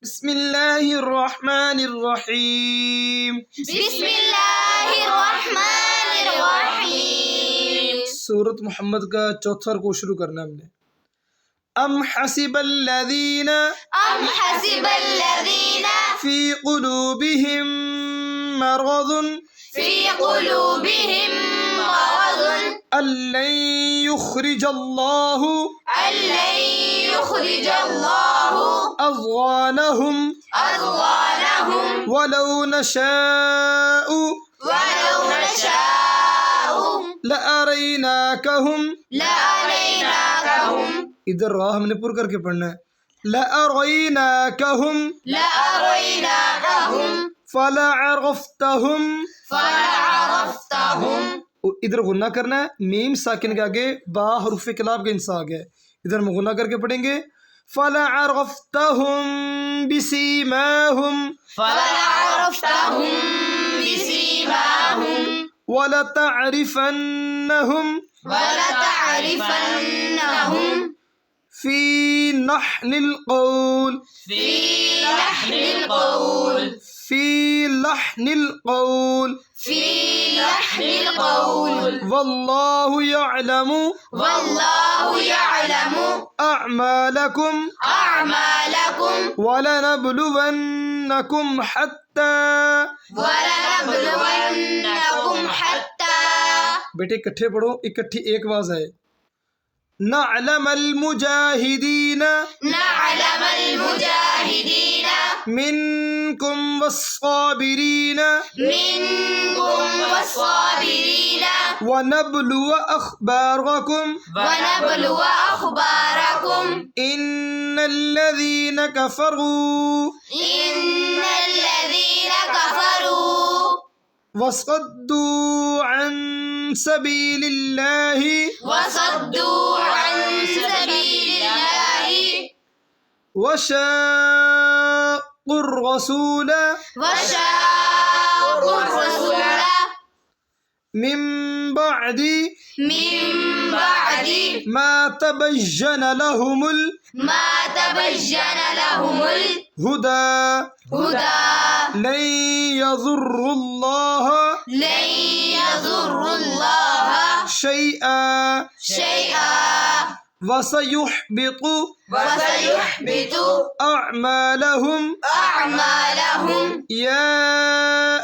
बिस्मिल्लाहिर्रहमानिर्रहीम। बिस्मिल्लाहिर्रहमानिर्रहीम। सूरत मोहम्मद का चौथा रुकू शुरू करना हमने। अम हसिबल्लज़ीना फी क़ुलूबिहिम मरज़ुन अल्लन युख़रिजल्लाहु अज़गानहुम वलौ नशाअु लअरैनाकहुम। इधर रा हमने पुर करके पढ़ना है। लअरैनाकहुम फलअरफ्तहुम। इधर गुन्ना करना है, मीम साकिन के आगे बा हुर्फ़े किलाब का इंसा आ गया है। इधर में गुन्ना करके पढ़ेंगे फलअरफ्तहुम बिसीमाहुम वलतअरिफन्नहुम फी लहनिल क़ौल वल्लाहु यअलमु अअमालकुम वलनब्लुवन्नकुम हत्ता। बेटे इकट्ठे पढ़ो, इकट्ठी एक आवाज है। नअलमल मुजाहिदीन मिनकुम वस्साबिरीन वनब्लुव अख़बारकुम इन्नल्लज़ीन कफ़रू वसद्दू अन सबीलिल्लाहि वशाक़ुर रसूल मिन बअदि मा तबय्यन लहुमुल हुदा लन यज़ुर्रुल्लाह शैआ वसयुहबितु अअमालहुम या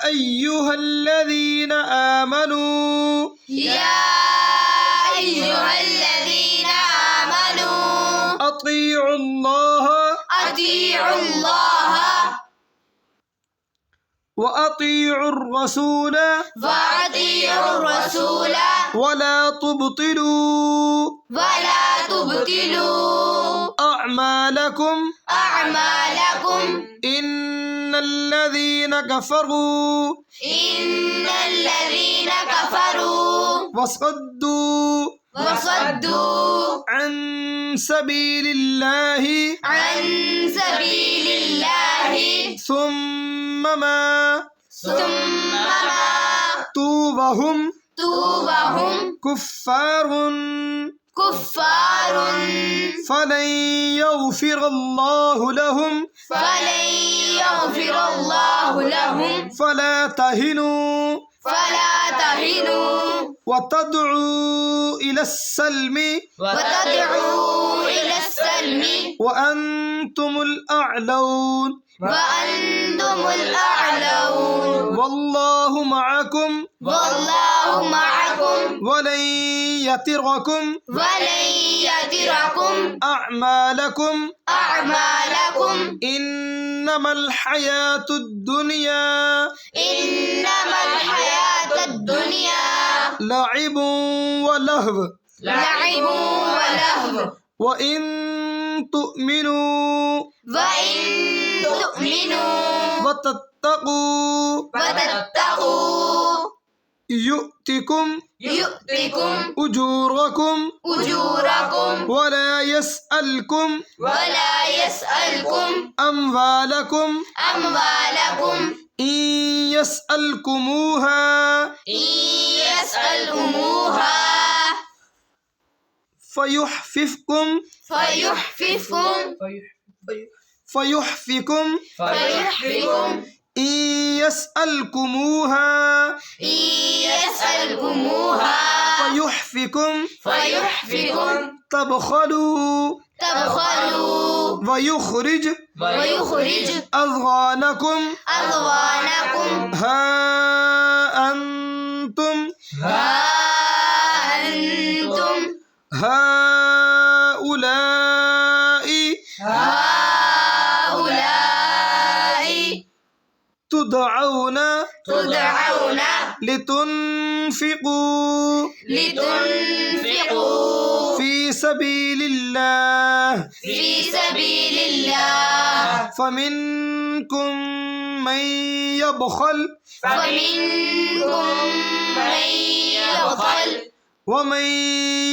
अय्युहल्लज़ीन आमनू अतीउल्लाह व अतीउर रसूल वला तुब्तिलू अअमालकुम इन्नल्लज़ीन कफ़रू वसद्दू अन सबीलिल्लाहि सुम्मा वहुम कुफ़्फ़ारुन फलन यग़फ़िरल्लाहु लहुम फला तहिनू वतदअू इलस्सल्मि वअंतुमुल अअलौन वल्लाहु मअकुम वलन यतिरकुम अअमालकुम इन्नमल हयातुद दुनिया लइबुन व लहव व इन तु'मिनू व तत्तक़ू यु'तिकुम उजूरकुम वला यस्अलकुम अम्वालकुम इन यस्अलकुमूहा फयुहफिफकुम फयुहफिकुम فيحفكم इन यसअलकुमूहा يسألكموها फयुहफिकुम فيحفكم तबखलू تبخلوا वयुखरिज ويخرج अज़गानकुम أضغانكم हा अंतुम ها أنتم हाउलाई هؤلاء तुदऔना تدعون लितुनफिकू لتنفقوا फी सबीलिल्लाह في سبيل الله फमिनकुम मन यबखल فمنكم من يبخل वमन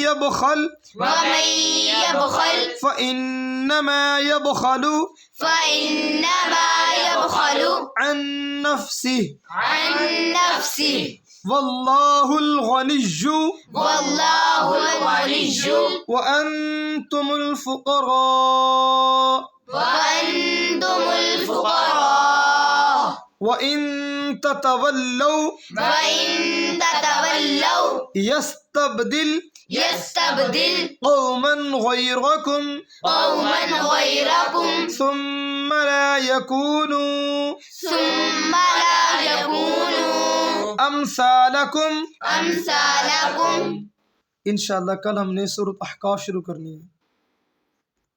यबखल ومن يبخل फइन्नमा यबखलु فإنما يبخل अन नफ्सिह عن نفسه वल्लाहुल गनिय्यु والله الغني वअन्तुमुल फुक़रा وأنتم الفقراء वइन ततवल्लौ وإن تتولوا यस्तबदिल يستبدل قوما غيركم قوما غيركم ثم لا يكونوا ثم لا يكونوا अमसालकुम। أمثالكم। इंशाअल्लाह कल हमने सूरत अहकाफ शुरू करनी है।